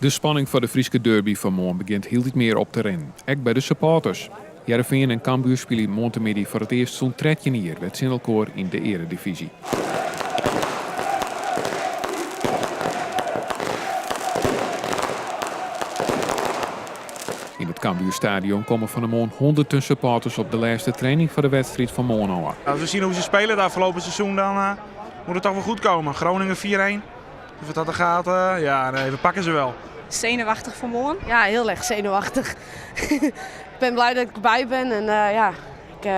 De spanning voor de Frieske derby van morgen begint heel iets meer op te rennen. Ook bij de supporters. Heerenveen en Cambuur spelen morgenmiddag voor het eerst zo'n 13 jaar met Sindelkoor in de eredivisie. In het Cambuurstadion komen van de morgen honderden supporters op de laatste training voor de wedstrijd van morgen. Als we zien hoe ze spelen het afgelopen seizoen, dan moet het toch wel goed komen. Groningen 4-1. Of het dat er gaat, we pakken ze wel. Zenuwachtig voor morgen? Ja, heel erg zenuwachtig. Ik ben blij dat ik erbij ben en ik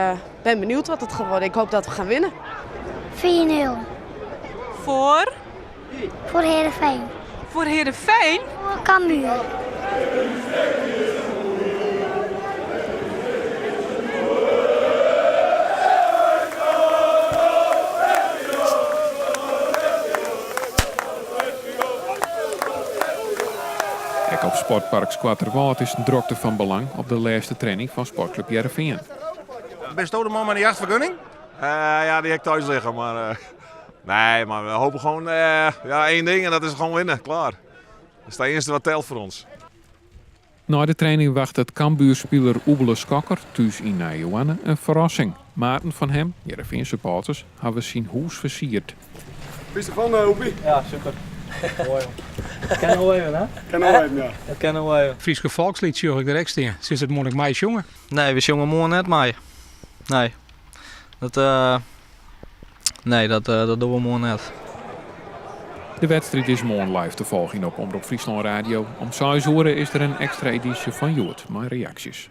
ben benieuwd wat het gaat worden. Ik hoop dat we gaan winnen. 4-0. Voor? Voor Heerenveen. Voor Heerenveen? Voor Cambuur. Ook op Sportpark Squatterwoud is een drokte van belang op de laatste training van Sportclub Heerenveen. Ben je de man met de jachtvergunning? Ja, die heb ik thuis liggen, maar nee, maar we hopen gewoon één ding en dat is gewoon winnen, klaar. Dat is het eerste wat telt voor ons. Na de training wacht het Cambuurspeler Oebele Skokker thuis in Nijjoanne een verrassing. Maarten van hem, Heerenveen supporters, hebben zijn hoes versierd. Bist du van Oepie? Ja, super. Mooi. Kennen we even, hè? Kennen we hem, ja. Dat kennen we even. Friese volkslied zong ik direct in. Sinds het morgen mij jongen. Nee, we zongen morgen net mee. Nee. Dat doen we morgen net. De wedstrijd is morgen live te volgen op Omroep Friesland Radio. Om 6 uur is er een extra editie van Joert met reacties.